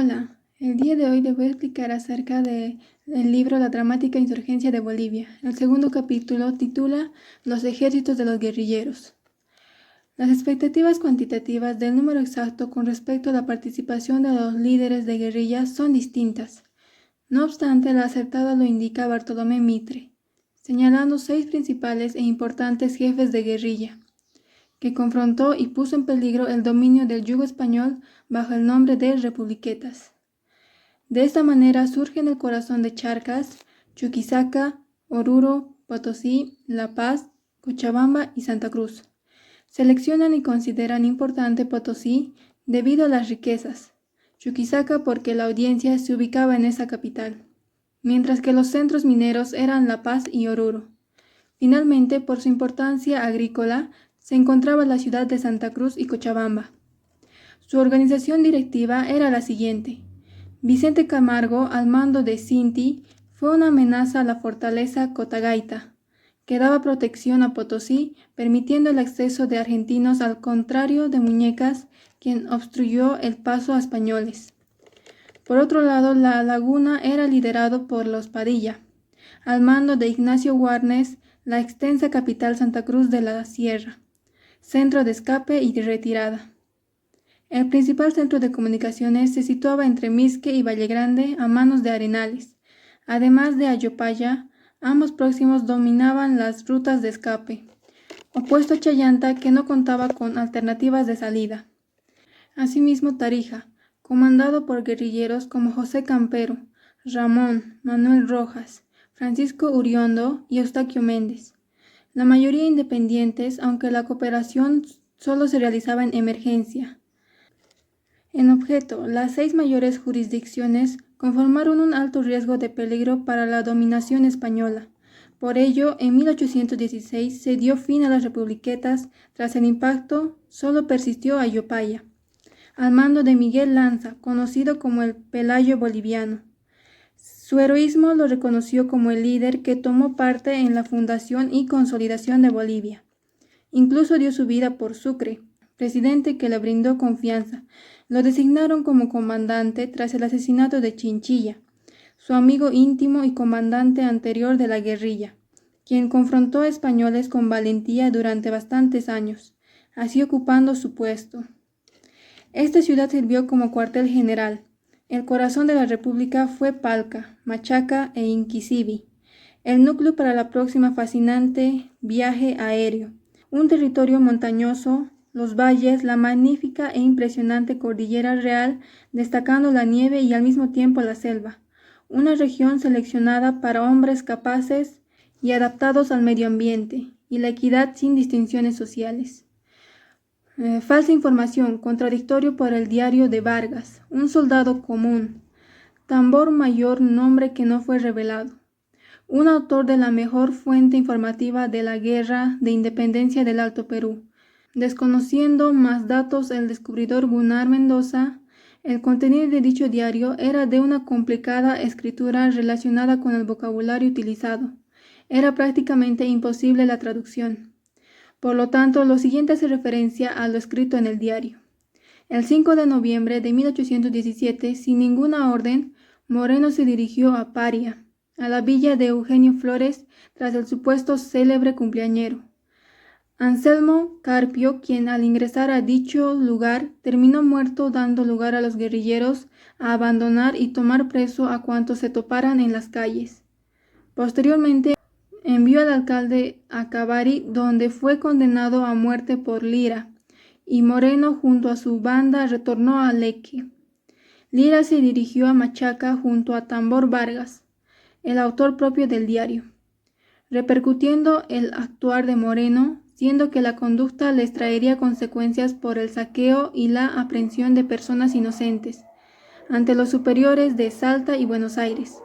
Hola, el día de hoy te voy a explicar acerca del libro La dramática insurgencia de Bolivia. El segundo capítulo titula Los ejércitos de los guerrilleros. Las expectativas cuantitativas del número exacto con respecto a la participación de los líderes de guerrillas son distintas. No obstante, la acertada lo indica Bartolomé Mitre, señalando 6 principales e importantes jefes de guerrilla, que confrontó y puso en peligro el dominio del yugo español bajo el nombre de republiquetas. De esta manera surge en el corazón de Charcas, Chuquisaca, Oruro, Potosí, La Paz, Cochabamba y Santa Cruz. Seleccionan y consideran importante Potosí debido a las riquezas, Chuquisaca porque la audiencia se ubicaba en esa capital, mientras que los centros mineros eran La Paz y Oruro. Finalmente, por su importancia agrícola, se encontraba la ciudad de Santa Cruz y Cochabamba. Su organización directiva era la siguiente. Vicente Camargo, al mando de Cinti, fue una amenaza a la fortaleza Cotagaita, que daba protección a Potosí, permitiendo el acceso de argentinos, al contrario de Muñecas, quien obstruyó el paso a españoles. Por otro lado, La Laguna era liderado por los Padilla, al mando de Ignacio Warnes, la extensa capital Santa Cruz de la Sierra, centro de escape y de retirada. El principal centro de comunicaciones se situaba entre Misque y Vallegrande a manos de Arenales. Además de Ayopaya, ambos próximos dominaban las rutas de escape, opuesto a Chayanta, que no contaba con alternativas de salida. Asimismo, Tarija, comandado por guerrilleros como José Campero, Ramón, Manuel Rojas, Francisco Uriondo y Eustaquio Méndez. La mayoría independientes, aunque la cooperación solo se realizaba en emergencia. En objeto, las 6 mayores jurisdicciones conformaron un alto riesgo de peligro para la dominación española. Por ello, en 1816 se dio fin a las republiquetas. Tras el impacto, solo persistió Ayopaya, al mando de Miguel Lanza, conocido como el Pelayo boliviano. Su heroísmo lo reconoció como el líder que tomó parte en la fundación y consolidación de Bolivia. Incluso dio su vida por Sucre, presidente que le brindó confianza. Lo designaron como comandante tras el asesinato de Chinchilla, su amigo íntimo y comandante anterior de la guerrilla, quien confrontó a españoles con valentía durante bastantes años, así ocupando su puesto. Esta ciudad sirvió como cuartel general. El corazón de la república fue Palca, Machaca e Inquisibi, el núcleo para la próxima fascinante viaje aéreo, un territorio montañoso, los valles, la magnífica e impresionante cordillera real, destacando la nieve y al mismo tiempo la selva, una región seleccionada para hombres capaces y adaptados al medio ambiente, y la equidad sin distinciones sociales. Falsa información, contradictorio por el diario de Vargas, un soldado común, tambor mayor, nombre que no fue revelado. Un autor de la mejor fuente informativa de la Guerra de Independencia del Alto Perú. Desconociendo más datos el descubridor Gunnar Mendoza, el contenido de dicho diario era de una complicada escritura relacionada con el vocabulario utilizado. Era prácticamente imposible la traducción. Por lo tanto, lo siguiente hace referencia a lo escrito en el diario. El 5 de noviembre de 1817, sin ninguna orden, Moreno se dirigió a Paria, a la villa de Eugenio Flores, tras el supuesto célebre cumpleañero Anselmo Carpio, quien al ingresar a dicho lugar terminó muerto, dando lugar a los guerrilleros a abandonar y tomar preso a cuantos se toparan en las calles. Posteriormente envió al alcalde a Cavari, donde fue condenado a muerte por Lira, y Moreno junto a su banda retornó a Leque. Lira se dirigió a Machaca junto a Tambor Vargas, el autor propio del diario, repercutiendo el actuar de Moreno, siendo que la conducta les traería consecuencias por el saqueo y la aprehensión de personas inocentes ante los superiores de Salta y Buenos Aires,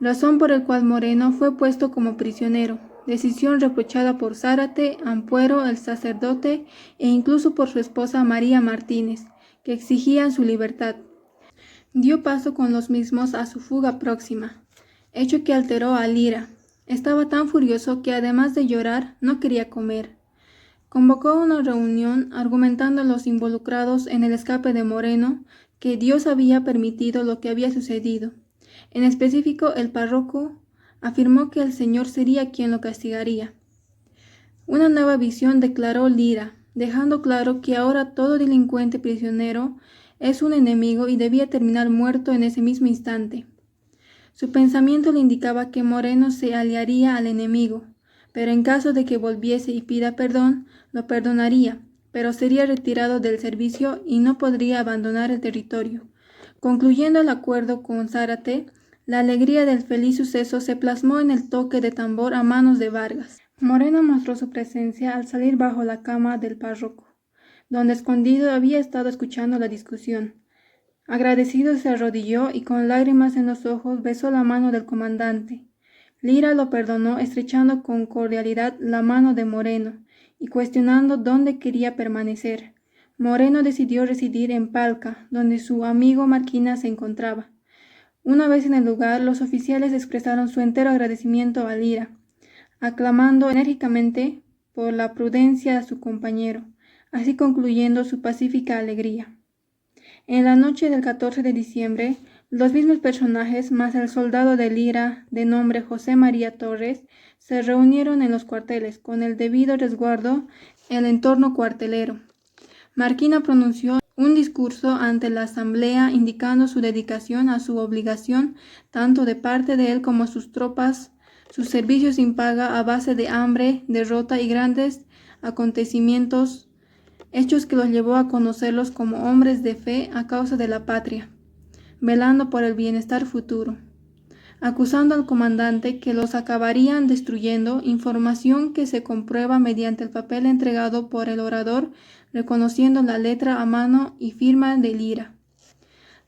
razón por el cual Moreno fue puesto como prisionero, decisión reprochada por Zárate, Ampuero, el sacerdote e incluso por su esposa María Martínez, que exigían su libertad. Dio paso con los mismos a su fuga próxima, hecho que alteró a Lira. Estaba tan furioso que además de llorar no quería comer. Convocó una reunión argumentando a los involucrados en el escape de Moreno, que Dios había permitido lo que había sucedido. En específico, el párroco afirmó que el Señor sería quien lo castigaría. Una nueva visión declaró Lira, dejando claro que ahora todo delincuente prisionero es un enemigo y debía terminar muerto en ese mismo instante. Su pensamiento le indicaba que Moreno se aliaría al enemigo, pero en caso de que volviese y pida perdón, lo perdonaría, pero sería retirado del servicio y no podría abandonar el territorio. Concluyendo el acuerdo con Zárate, la alegría del feliz suceso se plasmó en el toque de tambor a manos de Vargas. Moreno mostró su presencia al salir bajo la cama del párroco, donde escondido había estado escuchando la discusión. Agradecido se arrodilló y con lágrimas en los ojos besó la mano del comandante. Lira lo perdonó estrechando con cordialidad la mano de Moreno y cuestionando dónde quería permanecer. Moreno decidió residir en Palca, donde su amigo Marquina se encontraba. Una vez en el lugar, los oficiales expresaron su entero agradecimiento a Lira, aclamando enérgicamente por la prudencia a su compañero, así concluyendo su pacífica alegría. En la noche del 14 de diciembre, los mismos personajes, más el soldado de Lira, de nombre José María Torres, se reunieron en los cuarteles, con el debido resguardo el entorno cuartelero. Marquina pronunció un discurso ante la asamblea indicando su dedicación a su obligación, tanto de parte de él como sus tropas, sus servicios sin paga a base de hambre, derrota y grandes acontecimientos, hechos que los llevó a conocerlos como hombres de fe a causa de la patria, velando por el bienestar futuro, acusando al comandante que los acabarían destruyendo, información que se comprueba mediante el papel entregado por el orador, reconociendo la letra a mano y firma de Lira.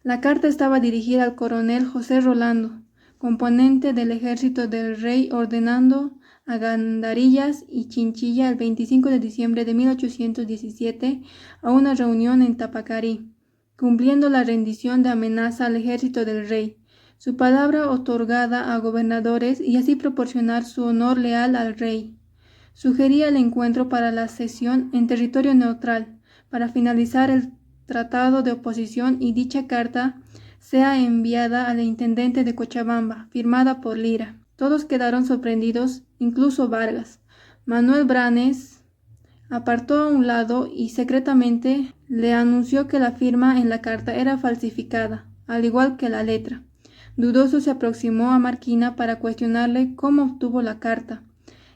La carta estaba dirigida al coronel José Rolando, componente del ejército del rey, ordenando a Gandarillas y Chinchilla el 25 de diciembre de 1817 a una reunión en Tapacarí, cumpliendo la rendición de amenaza al ejército del rey, su palabra otorgada a gobernadores y así proporcionar su honor leal al rey. Sugería el encuentro para la cesión en territorio neutral, para finalizar el tratado de oposición y dicha carta sea enviada al intendente de Cochabamba, firmada por Lira. Todos quedaron sorprendidos, incluso Vargas. Manuel Branes apartó a un lado y secretamente le anunció que la firma en la carta era falsificada, al igual que la letra. Dudoso se aproximó a Marquina para cuestionarle cómo obtuvo la carta.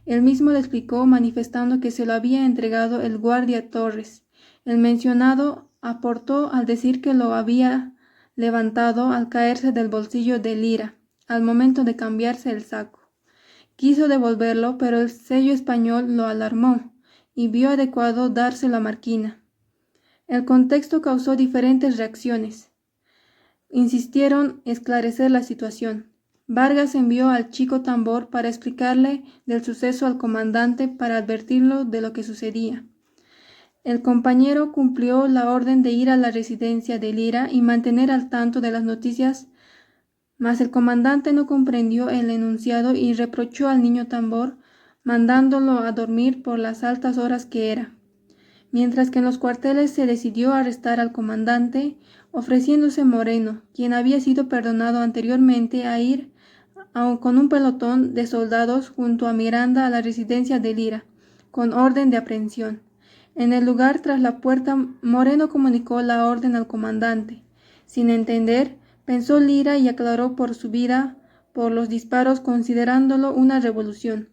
Él mismo le explicó manifestando que se lo había entregado el guardia Torres. El mencionado aportó al decir que lo había levantado al caerse del bolsillo de Lira, al momento de cambiarse el saco. Quiso devolverlo, pero el sello español lo alarmó y vio adecuado dárselo a Marquina. El contexto causó diferentes reacciones. Insistieron esclarecer la situación. Vargas envió al chico tambor para explicarle del suceso al comandante para advertirlo de lo que sucedía. El compañero cumplió la orden de ir a la residencia de Lira y mantener al tanto de las noticias, mas el comandante no comprendió el enunciado y reprochó al niño tambor, mandándolo a dormir por las altas horas que era. Mientras que en los cuarteles se decidió arrestar al comandante, ofreciéndose Moreno, quien había sido perdonado anteriormente, a ir con un pelotón de soldados junto a Miranda a la residencia de Lira, con orden de aprehensión. En el lugar, tras la puerta, Moreno comunicó la orden al comandante. Sin entender, pensó Lira y aclaró por su vida, por los disparos, considerándolo una revolución.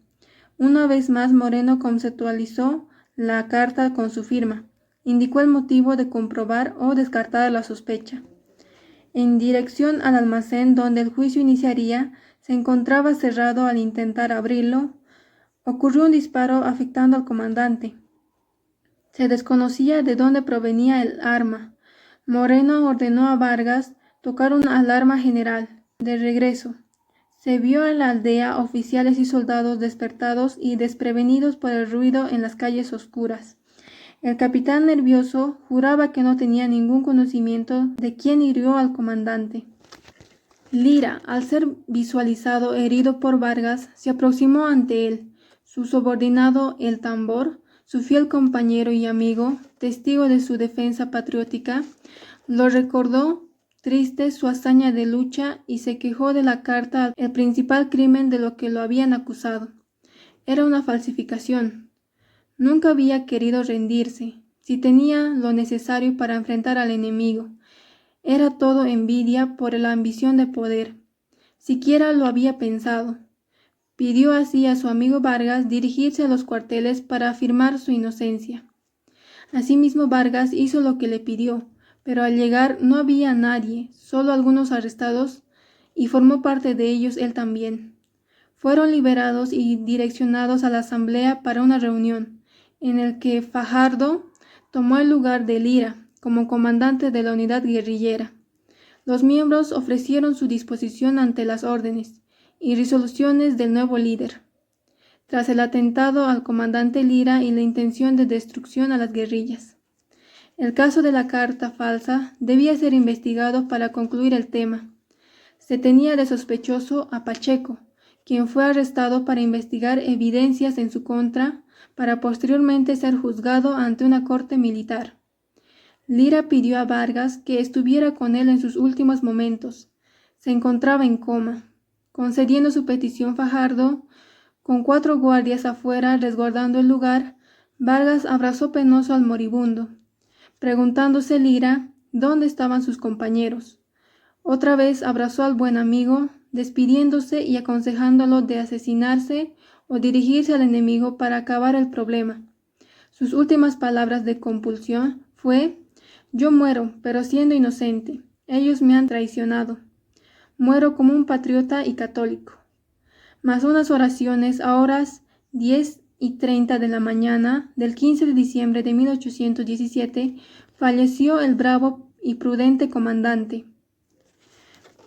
Una vez más, Moreno conceptualizó la carta con su firma. Indicó el motivo de comprobar o descartar la sospecha. En dirección al almacén donde el juicio iniciaría, se encontraba cerrado. Al intentar abrirlo, ocurrió un disparo afectando al comandante. Se desconocía de dónde provenía el arma. Moreno ordenó a Vargas tocar una alarma general. De regreso, se vio en la aldea oficiales y soldados despertados y desprevenidos por el ruido en las calles oscuras. El capitán, nervioso, juraba que no tenía ningún conocimiento de quién hirió al comandante. Lira, al ser visualizado herido por Vargas, se aproximó ante él. Su subordinado, el tambor, su fiel compañero y amigo, testigo de su defensa patriótica, Lo recordó triste su hazaña de lucha y se quejó de la carta, el principal crimen de lo que lo habían acusado. Era una falsificación. Nunca había querido rendirse, si tenía lo necesario para enfrentar al enemigo. Era todo envidia por la ambición de poder. Siquiera lo había pensado. Pidió así a su amigo Vargas dirigirse a los cuarteles para afirmar su inocencia. Asimismo Vargas hizo lo que le pidió, pero al llegar no había nadie, solo algunos arrestados, y formó parte de ellos él también. Fueron liberados y direccionados a la asamblea para una reunión, en el que Fajardo tomó el lugar de Lira como comandante de la unidad guerrillera. Los miembros ofrecieron su disposición ante las órdenes y resoluciones del nuevo líder, tras el atentado al comandante Lira y la intención de destrucción a las guerrillas. El caso de la carta falsa debía ser investigado para concluir el tema. Se tenía de sospechoso a Pacheco, quien fue arrestado para investigar evidencias en su contra, para posteriormente ser juzgado ante una corte militar. Lira pidió a Vargas que estuviera con él en sus últimos momentos. Se encontraba en coma. Concediendo su petición Fajardo, con 4 guardias afuera resguardando el lugar, Vargas abrazó penoso al moribundo, preguntándose Lira dónde estaban sus compañeros. Otra vez abrazó al buen amigo, despidiéndose y aconsejándolo de asesinarse o dirigirse al enemigo para acabar el problema. Sus últimas palabras de compulsión fue: «Yo muero, pero siendo inocente. Ellos me han traicionado. Muero como un patriota y católico». Más unas oraciones a horas 10:30 de la mañana del 15 de diciembre de 1817, falleció el bravo y prudente comandante.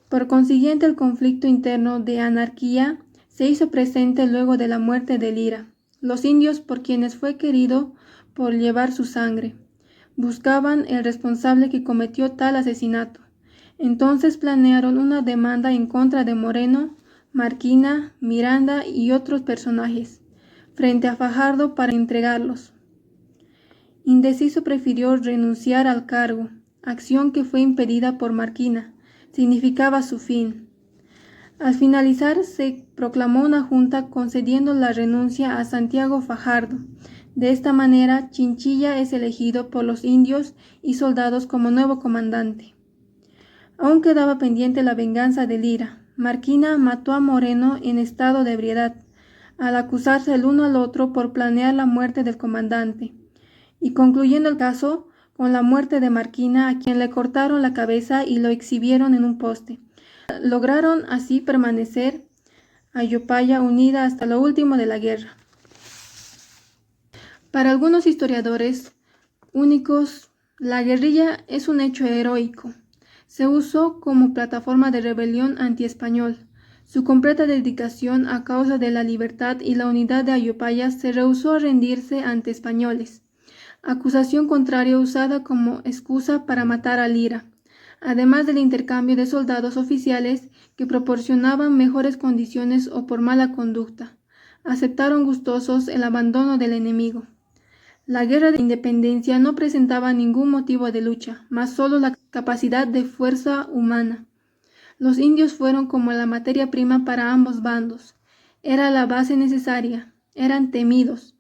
Por consiguiente, el conflicto interno de anarquía se hizo presente luego de la muerte de Lira. Los indios, por quienes fue querido por llevar su sangre, buscaban el responsable que cometió tal asesinato. Entonces planearon una demanda en contra de Moreno, Marquina, Miranda y otros personajes, frente a Fajardo para entregarlos. Indeciso prefirió renunciar al cargo, acción que fue impedida por Marquina. Significaba su fin. Al finalizar se proclamó una junta concediendo la renuncia a Santiago Fajardo. De esta manera, Chinchilla es elegido por los indios y soldados como nuevo comandante. Aún quedaba pendiente la venganza de Lira. Marquina mató a Moreno en estado de ebriedad, al acusarse el uno al otro por planear la muerte del comandante, y concluyendo el caso con la muerte de Marquina, a quien le cortaron la cabeza y lo exhibieron en un poste. Lograron así permanecer Ayopaya unida hasta lo último de la guerra. Para algunos historiadores únicos, la guerrilla es un hecho heroico. Se usó como plataforma de rebelión antiespañol. Su completa dedicación a causa de la libertad y la unidad de Ayopaya se rehusó a rendirse ante españoles. Acusación contraria usada como excusa para matar a Lira, además del intercambio de soldados oficiales que proporcionaban mejores condiciones o por mala conducta. Aceptaron gustosos el abandono del enemigo. La guerra de independencia no presentaba ningún motivo de lucha, mas solo la capacidad de fuerza humana. Los indios fueron como la materia prima para ambos bandos. Era la base necesaria. Eran temidos.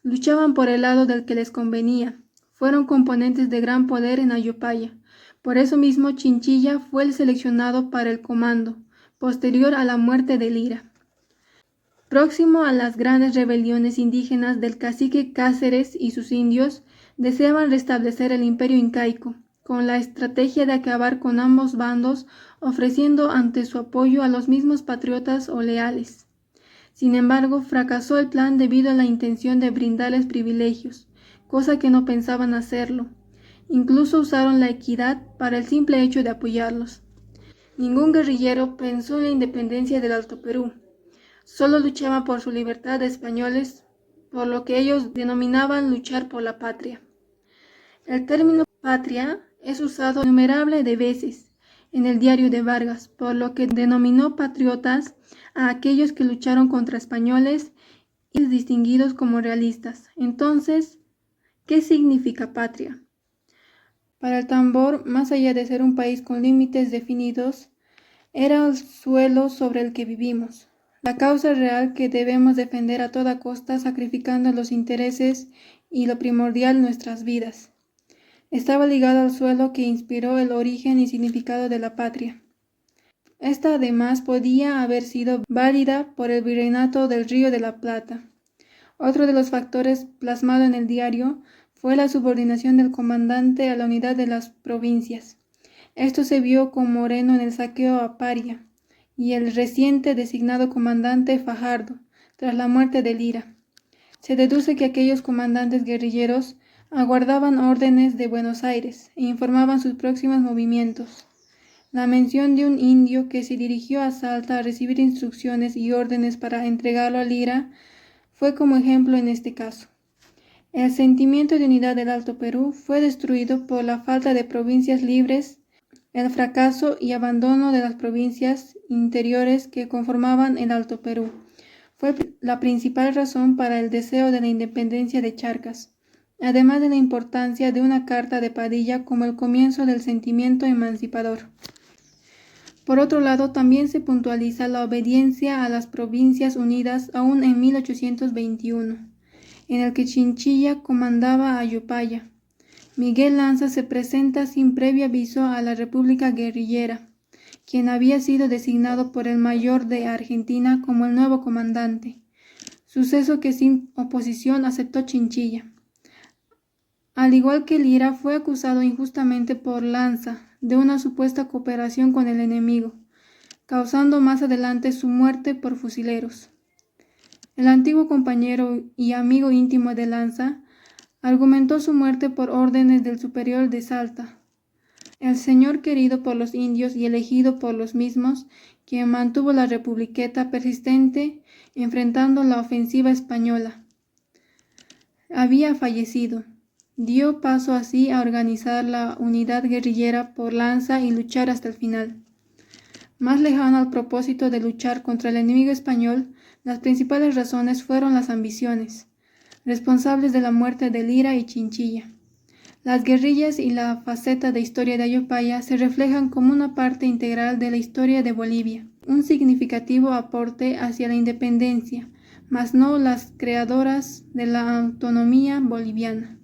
Luchaban por el lado del que les convenía. Fueron componentes de gran poder en Ayopaya. Por eso mismo Chinchilla fue el seleccionado para el comando, posterior a la muerte de Lira. Próximo a las grandes rebeliones indígenas del cacique Cáceres y sus indios, deseaban restablecer el imperio incaico, con la estrategia de acabar con ambos bandos, ofreciendo ante su apoyo a los mismos patriotas o leales. Sin embargo, fracasó el plan debido a la intención de brindarles privilegios, cosa que no pensaban hacerlo. Incluso usaron la equidad para el simple hecho de apoyarlos. Ningún guerrillero pensó en la independencia del Alto Perú. Solo luchaba por su libertad de españoles, por lo que ellos denominaban luchar por la patria. El término patria es usado innumerables de veces en el diario de Vargas, por lo que denominó patriotas a aquellos que lucharon contra españoles y distinguidos como realistas. Entonces, ¿qué significa patria? Para el tambor, más allá de ser un país con límites definidos, era el suelo sobre el que vivimos, la causa real que debemos defender a toda costa, sacrificando los intereses y lo primordial, nuestras vidas. Estaba ligado al suelo que inspiró el origen y significado de la patria. Esta además podía haber sido válida por el virreinato del Río de la Plata. Otro de los factores plasmado en el diario fue la subordinación del comandante a la unidad de las provincias. Esto se vio con Moreno en el saqueo a Paria y el reciente designado comandante Fajardo, tras la muerte de Lira. Se deduce que aquellos comandantes guerrilleros aguardaban órdenes de Buenos Aires e informaban sus próximos movimientos. La mención de un indio que se dirigió a Salta a recibir instrucciones y órdenes para entregarlo a Lira fue como ejemplo en este caso. El sentimiento de unidad del Alto Perú fue destruido por la falta de provincias libres, el fracaso y abandono de las provincias interiores que conformaban el Alto Perú. Fue la principal razón para el deseo de la independencia de Charcas, además de la importancia de una carta de Padilla como el comienzo del sentimiento emancipador. Por otro lado, también se puntualiza la obediencia a las Provincias Unidas aún en 1821, en el que Chinchilla comandaba a Yopaya. Miguel Lanza se presenta sin previo aviso a la República Guerrillera, quien había sido designado por el mayor de Argentina como el nuevo comandante, suceso que sin oposición aceptó Chinchilla. Al igual que Lira, fue acusado injustamente por Lanza de una supuesta cooperación con el enemigo, causando más adelante su muerte por fusileros. El antiguo compañero y amigo íntimo de Lanza argumentó su muerte por órdenes del superior de Salta, el señor querido por los indios y elegido por los mismos, quien mantuvo la republiqueta persistente enfrentando la ofensiva española. Había fallecido. Dio paso así a organizar la unidad guerrillera por Lanza y luchar hasta el final. Más lejano al propósito de luchar contra el enemigo español, las principales razones fueron las ambiciones, responsables de la muerte de Lira y Chinchilla. Las guerrillas y la faceta de historia de Ayopaya se reflejan como una parte integral de la historia de Bolivia, un significativo aporte hacia la independencia, mas no las creadoras de la autonomía boliviana.